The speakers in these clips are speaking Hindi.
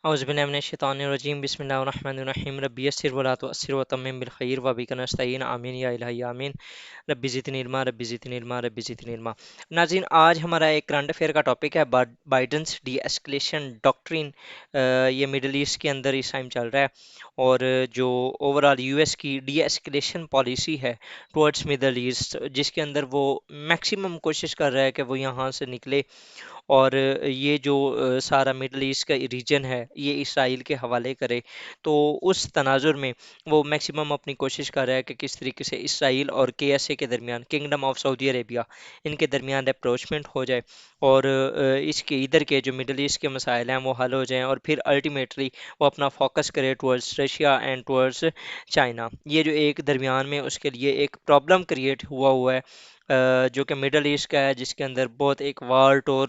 औज़ुबिल्लाहिमिनश्शैतानिर्रजीम बिस्मिल्लाहिर्रहमानिर्रहीम रब्बी यस्सिर वला तुअस्सिर वतम्मिम बिल खैर व बिका नस्तईन आमीन या इलाही आमीन। रब्बी ज़िदनी इल्मा रब्बी ज़िदनी इल्मा रब्बी ज़िदनी इल्मा। नाज़रीन, आज हमारा एक करंट अफेयर का टॉपिक है बाइडेंस डी एस्केलेशन डॉक्ट्रिन। ये मिडल ईस्ट के अंदर इस टाइम चल रहा है, और जो ओवरऑल यूएस की डी एस्केलेशन पॉलिसी है टुवर्ड्स मिडल ईस्ट, जिसके अंदर वो मैक्सिमम कोशिश कर रहा है कि वो यहाँ से निकले, और ये जो सारा मिडल ईस्ट का रीजन है ये इसराइल के हवाले करे। तो उस तनाजुर में वो मैक्सिमम अपनी कोशिश कर रहा है कि किस तरीके से इसराइल और केएसए के दरमियान, किंगडम ऑफ सऊदी अरेबिया, इनके दरमियान अप्रोचमेंट हो जाए, और इसके इधर के जो मिडल ईस्ट के मसाइल हैं वो हल हो जाएं, और फिर अल्टीमेटली वो अपना फोकस करे towards Russia and towards China. ये जो एक दरमियान में उसके लिए एक प्रॉब्लम क्रिएट हुआ हुआ है, जो कि मिडल ईस्ट का है, जिसके अंदर बहुत एक वार टोर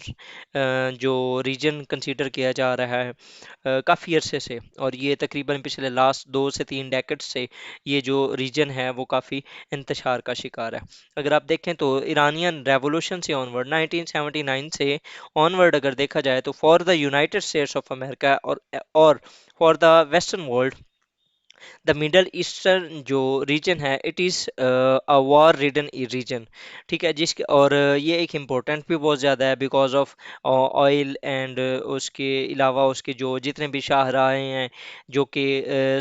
जो रीजन कंसीडर किया जा रहा है काफ़ी अरसे से, और ये तकरीबन पिछले लास्ट 2 से 3 डेकेड से ये जो रीजन है वो काफ़ी इंतशार का शिकार है। अगर आप देखें तो ईरानियन रेवोल्यूशन से ऑनवर्ड, 1979 से ऑनवर्ड अगर देखा जाए, तो for the United States of America और for the western world, the middle eastern जो रीजन है it is a war ridden region. ठीक है, जिसके और ये एक इम्पोर्टेंट भी बहुत ज़्यादा है बिकॉज ऑफ ऑयल, एंड उसके अलावा उसके जो जितने भी शाहराहें हैं, जो कि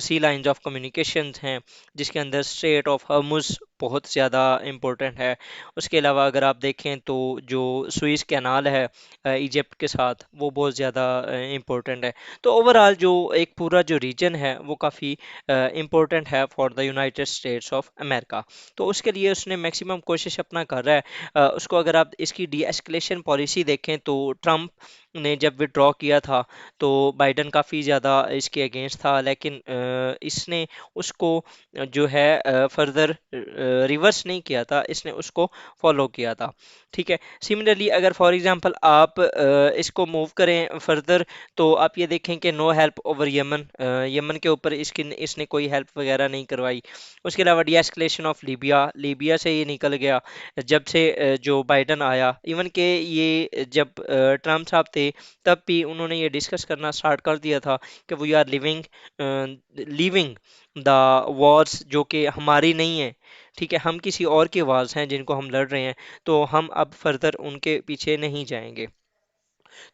सी लाइंस ऑफ कम्युनिकेशन हैं, जिसके अंदर स्ट्रेट ऑफ हर्मुज बहुत ज़्यादा इम्पोर्टेंट है। उसके अलावा अगर आप देखें तो जो सुइस कैनाल है इजिप्ट के साथ, वो बहुत ज़्यादा इम्पोर्टेंट है। तो ओवरऑल जो एक पूरा जो रीजन है वो काफ़ी इम्पोर्टेंट है for the United States of America. तो उसके लिए उसने मैक्सिमम कोशिश अपना कर रहा है। उसको अगर आप इसकी डी एस्केलेशन पॉलिसी देखें तो ट्रम्प ने जब विड्रॉ किया था तो बाइडन काफ़ी ज़्यादा इसके अगेंस्ट था, लेकिन इसने उसको जो है फर्दर रिवर्स नहीं किया था, इसने उसको फॉलो किया था। ठीक है, सिमिलरली अगर फॉर एग्जांपल आप इसको मूव करें फर्दर, तो आप ये देखें कि no help over Yemen, Yemen के ऊपर इसकी इसने कोई हेल्प वगैरह नहीं करवाई। उसके अलावा D escalation of Libya, Libya से ये निकल गया जब से जो बाइडन आया। इवन के ये जब ट्रम्प साहब थे तब भी उन्होंने ये डिस्कस करना स्टार्ट कर दिया था कि we are living leaving the wars जो कि हमारी नहीं है। ठीक है, हम किसी और की वॉर्स हैं जिनको हम लड़ रहे हैं, तो हम अब फर्दर उनके पीछे नहीं जाएंगे।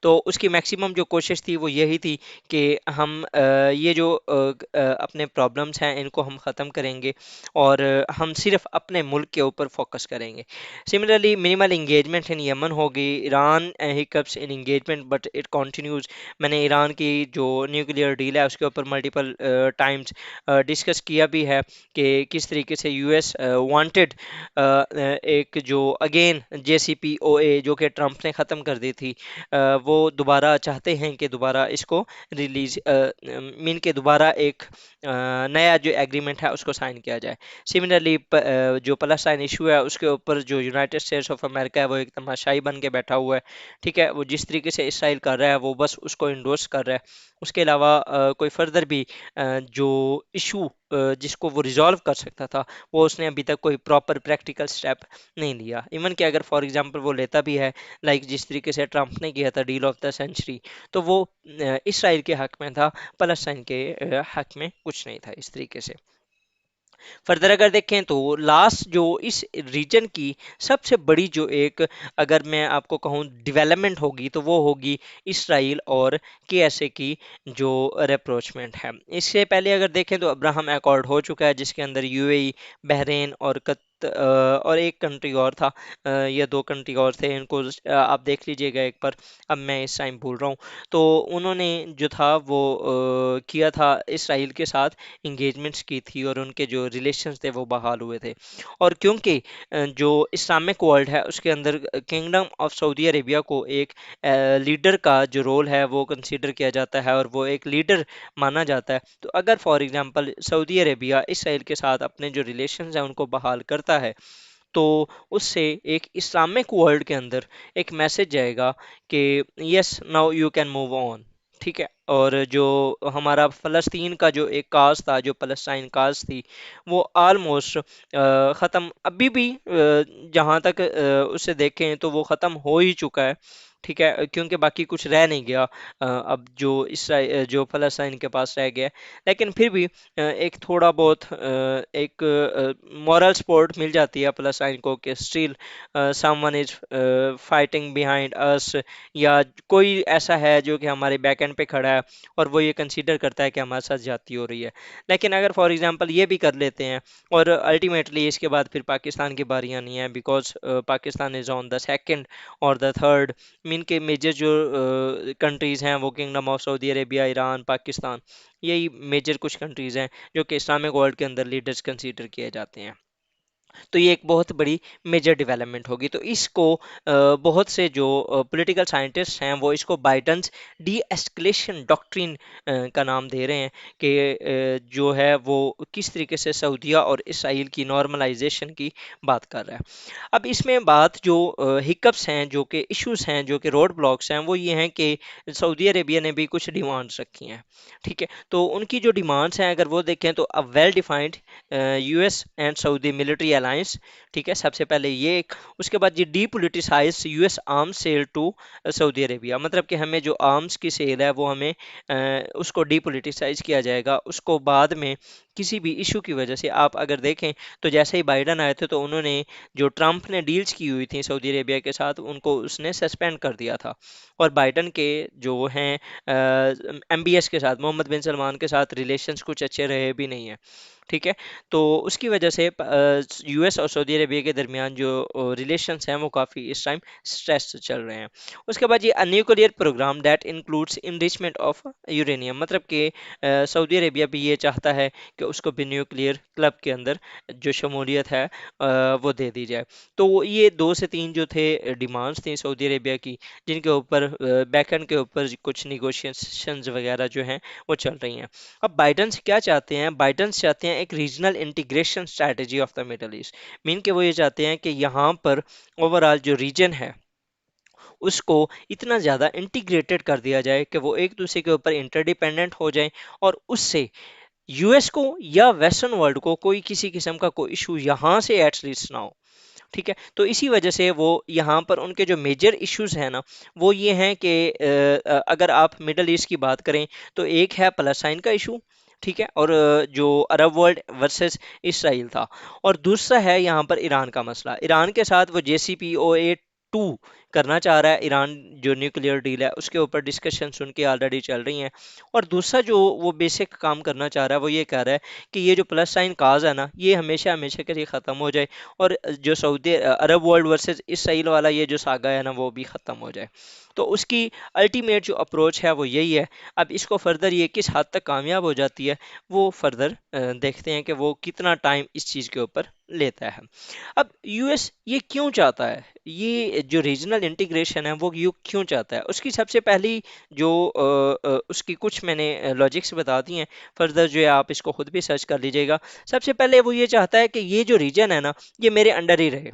तो उसकी मैक्सिमम जो कोशिश थी वो यही थी कि हम ये जो अपने प्रॉब्लम्स हैं इनको हम ख़त्म करेंगे, और हम सिर्फ अपने मुल्क के ऊपर फोकस करेंगे। Similarly minimal engagement in Yemen होगी, Iran hiccups in engagement but it continues. मैंने ईरान की जो न्यूक्लियर डील है उसके ऊपर मल्टीपल टाइम्स डिस्कस किया भी है कि किस तरीके से यूएस वांटेड एक जो अगेन JCPOA जो कि ट्रंप ने ख़त्म कर दी थी, वो दोबारा चाहते हैं कि दोबारा इसको रिलीज मीन के दोबारा एक नया जो एग्रीमेंट है उसको साइन किया जाए। सिमिलरली जो पैलेस्टाइन इशू है उसके ऊपर जो यूनाइटेड स्टेट्स ऑफ अमेरिका है वो एक तमाशाई बन के बैठा हुआ है। ठीक है, वो जिस तरीके से इसराइल कर रहा है वो बस उसको इंडोर्स कर रहा है। उसके अलावा कोई फर्दर भी जो इशू जिसको वो रिजॉल्व कर सकता था, वो उसने अभी तक कोई प्रॉपर प्रैक्टिकल स्टेप नहीं लिया। इवन कि अगर फॉर एग्जांपल वो लेता भी है, लाइक जिस तरीके से ट्रंप ने किया था डील ऑफ द सेंचुरी, तो वो इसराइल के हक में था, पलस्तीन के हक में कुछ नहीं था इस तरीके से। फर्दर अगर देखें तो लास्ट जो इस रीजन की सबसे बड़ी जो एक, अगर मैं आपको कहूँ डेवलपमेंट होगी, तो वो होगी इसराइल और केएसए की जो रेप्रोचमेंट है। इससे पहले अगर देखें तो अब्राहम अकॉर्ड हो चुका है, जिसके अंदर यूएई, बहरीन और और एक कंट्री और था, या 2 कंट्री और थे, इनको आप देख लीजिएगा एक बार, अब मैं इस टाइम भूल रहा हूँ। तो उन्होंने जो था वो किया था इसराइल के साथ, इंगेजमेंट्स की थी, और उनके जो रिलेशंस थे वो बहाल हुए थे। और क्योंकि जो इस्लामिक वर्ल्ड है उसके अंदर किंगडम ऑफ सऊदी अरेबिया को एक लीडर का जो रोल है वो कंसीडर किया जाता है, और वो एक लीडर माना जाता है। तो अगर for example Saudi Arabia Israel के साथ अपने जो रिलेशंस हैं उनको बहाल करता है, तो उससे एक इस्लामिक वर्ल्ड के अंदर एक मैसेज जाएगा कि yes now you can move on. ठीक है, और जो हमारा फ़लस्तीन का जो एक काज था, जो फ़लस्तीन काज थी, वो आलमोस्ट ख़त्म अभी भी, जहाँ तक उसे देखें तो वो ख़त्म हो ही चुका है। ठीक है, क्योंकि बाकी कुछ रह नहीं गया अब जो इसराइल जो फलस्तीन के पास रह गया है। लेकिन फिर भी एक थोड़ा बहुत एक मॉरल सपोर्ट मिल जाती है फलस्तीन को कि still someone is fighting behind us, या कोई ऐसा है जो कि हमारे बैक एंड पे खड़ा है और वो ये कंसीडर करता है कि हमारे साथ ज्यादती हो रही है। लेकिन अगर फॉर एग्जांपल ये भी कर लेते हैं और अल्टीमेटली इसके बाद फिर पाकिस्तान की बारी आनी है, because Pakistan is on the second और द थर्ड मीन के मेजर जो कंट्रीज़ हैं वो kingdom of Saudi Arabia, Iran, Pakistan, यही मेजर कुछ कंट्रीज़ हैं जो कि इस्लामिक वर्ल्ड के अंदर लीडर्स कंसीडर किए जाते हैं। तो ये एक बहुत बड़ी मेजर डेवलपमेंट होगी। तो इसको बहुत से जो पॉलिटिकल साइंटिस्ट हैं वो इसको बाइडन्स डी एस्केलेशन डॉक्ट्रिन का नाम दे रहे हैं कि जो है वो किस तरीके से सऊदीया और इसराइल की नॉर्मलाइजेशन की बात कर रहा है। अब इसमें बात जो हिकअप्स हैं, जो कि इश्यूज हैं, जो कि रोड ब्लॉक्स हैं, वो ये हैं कि सऊदी अरेबिया ने भी कुछ डिमांड्स रखी हैं। ठीक है, तो उनकी जो डिमांड्स हैं अगर वो देखें तो a well defined US and Saudi military alliance. ठीक है, सबसे पहले ये एक, उसके बाद ये depoliticise US arms sale to Saudi Arabia, मतलब कि हमें जो आर्म्स की सेल है वो हमें उसको डीपोलिटिसाइज किया जाएगा। उसको बाद में किसी भी इशू की वजह से, आप अगर देखें तो जैसे ही बाइडन आए थे तो उन्होंने जो ट्रंप ने डील्स की हुई थी सऊदी अरेबिया के साथ उनको उसने सस्पेंड कर दिया था। और बाइडन के जो हैं एमबीएस के साथ, मोहम्मद बिन सलमान के साथ रिलेशंस कुछ अच्छे रहे भी नहीं है। ठीक है, तो उसकी वजह से यूएस और सऊदी अरेबिया के दरमियान जो रिलेशंस हैं वो काफ़ी इस टाइम स्ट्रेस चल रहे हैं। उसके बाद ये nuclear program that includes enrichment of uranium, मतलब कि सऊदी अरेबिया भी ये चाहता है कि उसको भी न्यूक्लियर क्लब के अंदर जो शमूलियत है वो दे दी जाए। तो ये दो से तीन जो थे डिमांड्स थी सऊदी अरेबिया की, जिनके ऊपर बैकएंड के ऊपर कुछ निगोशिएशंस वगैरह जो हैं वो चल रही हैं। अब बाइडन क्या चाहते हैं? बाइडन चाहते हैं एक regional integration strategy of the middle east. Mean के वो ये चाहते हैं कि यहाँ पर ओवरऑल जो रीजन है उसको इतना ज़्यादा इंटीग्रेटेड कर दिया जाए कि वो एक दूसरे के ऊपर इंटरडिपेंडेंट हो जाए और उससे यूएस को या वेस्टर्न वर्ल्ड को कोई किसी किस्म का कोई इशू यहाँ से एटलीस्ट ना हो। ठीक है, तो इसी वजह से वो यहाँ पर उनके जो मेजर इश्यूज हैं ना वो ये हैं कि अगर आप मिडल ईस्ट की बात करें तो एक है पलस्तीन का इशू। ठीक है, और जो अरब वर्ल्ड वर्सेस इसराइल था, और दूसरा है यहाँ पर ईरान का मसला। ईरान के साथ वो JCPOA 2 करना चाह रहा है। ईरान जो न्यूक्लियर डील है उसके ऊपर डिस्कशन उनकी ऑलरेडी चल रही हैं। और दूसरा जो वो बेसिक काम करना चाह रहा है वो ये कह रहा है कि ये जो पलस्तीन काज है ना ये हमेशा हमेशा के लिए ख़त्म हो जाए, और जो Saudi Arab world versus Israel वाला ये जो सागा है ना वो भी ख़त्म हो जाए। तो उसकी अल्टीमेट जो अप्रोच है वो यही है। अब इसको फर्दर ये किस हद तक कामयाब हो जाती है वो फर्दर देखते हैं कि वो कितना टाइम इस चीज़ के ऊपर लेता है। अब यूएस ये क्यों चाहता है, ये जो रीजनल इंटीग्रेशन है वो यू क्यों चाहता है? उसकी सबसे पहली जो उसकी कुछ मैंने लॉजिक्स बता दी हैं, फर्दर जो है आप इसको खुद भी सर्च कर लीजिएगा। सबसे पहले वो ये चाहता है कि ये जो रीजन है ना ये मेरे अंडर ही रहे।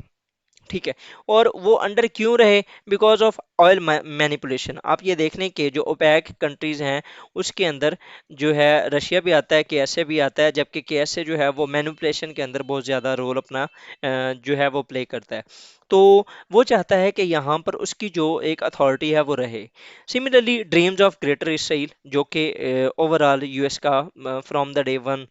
ठीक है, और वो अंडर क्यों रहे? Because of oil manipulation. आप ये देख लें कि जो ओपेक कंट्रीज हैं उसके अंदर जो है रशिया भी आता है, केएसए भी आता है, जबकि केएसए जो है वो मैनिपुलेशन के अंदर बहुत ज़्यादा रोल अपना जो है वो प्ले करता है। तो वो चाहता है कि यहाँ पर उसकी जो एक अथॉरिटी है वो रहे। Similarly dreams of greater Israel, जो कि ओवरऑल यूएस का फ्रॉम द डे 1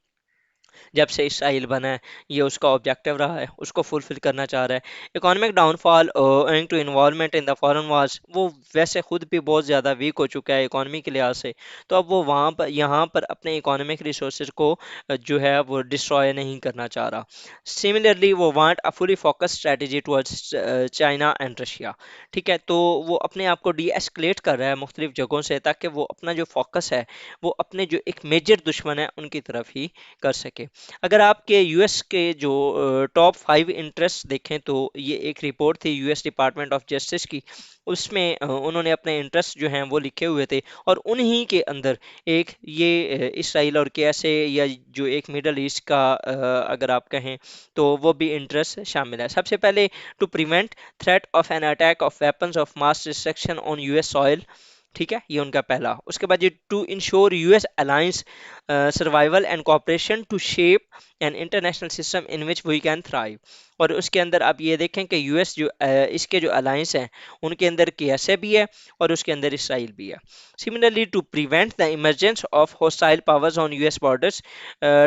जब से इसराइल बना है ये उसका ऑब्जेक्टिव रहा है, उसको फुलफिल करना चाह रहा है। Economic downfall owing to involvement in the foreign wars, वो वैसे खुद भी बहुत ज़्यादा वीक हो चुका है इकोनॉमी के लिहाज से, तो अब वो वहाँ पर यहाँ पर अपने इकोनॉमिक रिसोर्सेज को जो है वो डिस्ट्रॉय नहीं करना चाह रहा। सिमिलरली वो want a fully focus strategy towards China and Russia. ठीक है, तो वो अपने आप को डी एस्केलेट कर रहा है मुख्तलिफ जगहों से, ताकि वो अपना जो फोकस है वो अपने जो एक मेजर दुश्मन है उनकी तरफ ही कर सके। अगर आपके यूएस के जो टॉप 5 इंटरेस्ट देखें तो ये एक रिपोर्ट थी यूएस डिपार्टमेंट ऑफ जस्टिस की, उसमें उन्होंने अपने इंटरेस्ट जो हैं वो लिखे हुए थे, और उन्हीं के अंदर एक ये इसराइल और कैसे या जो एक मिडल ईस्ट का अगर आप कहें तो वो भी इंटरेस्ट शामिल है। सबसे पहले to prevent threat of an attack of weapons of mass destruction on US soil. ठीक है, ये उनका पहला। उसके बाद ये to ensure US alliance survival and cooperation to shape an international system in which we can thrive. और उसके अंदर आप ये देखें कि यूएस जो इसके जो अलायंस हैं उनके अंदर केएसए भी है और उसके अंदर इसराइल भी है। Similarly to prevent the emergence of hostile powers on US borders,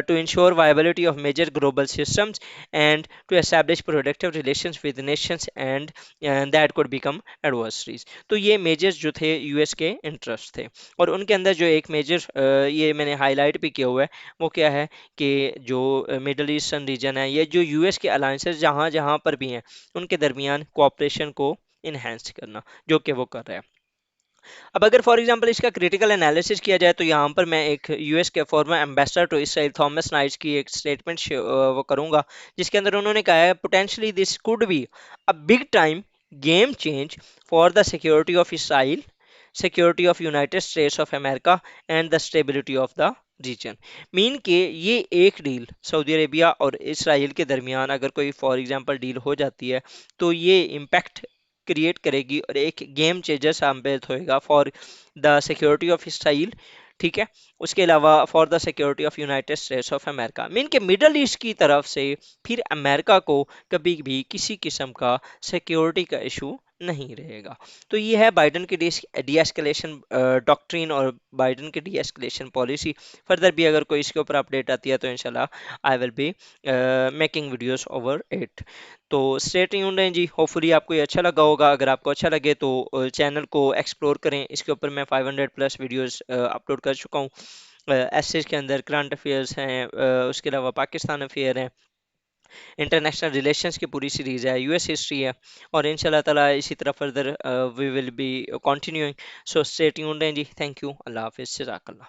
to ensure viability of major global systems and to establish productive relations with nations and that could become adversaries। तो ये मेजर्स जो थे यूएस के इंटरेस्ट थे और उनके अंदर जो एक मेजर ये मैंने हाईलाइट भी किया हुआ है वो क्या है कि जो मिडल ईस्टर्न रीजन है, ये जो यूएस के अलायंसेस जहाँ जहाँ पर भी हैं उनके दरमियान कोऑपरेशन को इन्हेंस करना, जो कि वो कर रहे हैं। अब अगर फॉर एग्जांपल इसका क्रिटिकल एनालिसिस किया जाए तो यहाँ पर मैं एक यूएस के former ambassador to Israel Thomas Nides की एक स्टेटमेंट वो करूंगा, जिसके अंदर उन्होंने कहा है potentially this could be a big time game change for the security of Israel, security of United States of America and the stability of the region. Mean के ये एक डील सऊदी अरेबिया और इसराइल के दरमियान अगर कोई फॉर एग्जांपल डील हो जाती है तो ये इम्पैक्ट क्रिएट करेगी और एक गेम चेंजर साबित होएगा for the security of Israel, ठीक है। उसके अलावा for the security of United States of America, mean के मिडल ईस्ट की तरफ से फिर अमेरिका को कभी भी किसी किस्म का सिक्योरिटी का इशू नहीं रहेगा। तो ये है बाइडन की डी एस्केलेशन डॉक्ट्रिन और बाइडन की डी एस्केलेशन पॉलिसी। फर्दर भी अगर कोई इसके ऊपर अपडेट आती है तो इंशाल्लाह I will be making videos over it. तो स्टे ट्यून्ड रहें जी, होपफुली आपको ये अच्छा लगा होगा। अगर आपको अच्छा लगे तो चैनल को एक्सप्लोर करें, इसके ऊपर मैं 500 प्लस वीडियोस अपलोड कर चुका हूँ। एसेज के अंदर करंट अफेयर्स हैं, उसके अलावा पाकिस्तान अफेयर हैं, इंटरनेशनल रिलेशंस की पूरी सीरीज़ है, यूएस हिस्ट्री है और इंशाल्लाह ताला इसी तरह further we will be continuing. So stay tuned रहें जी, थैंक यू, अल्लाह हाफिज़, जज़ाकल्लाह।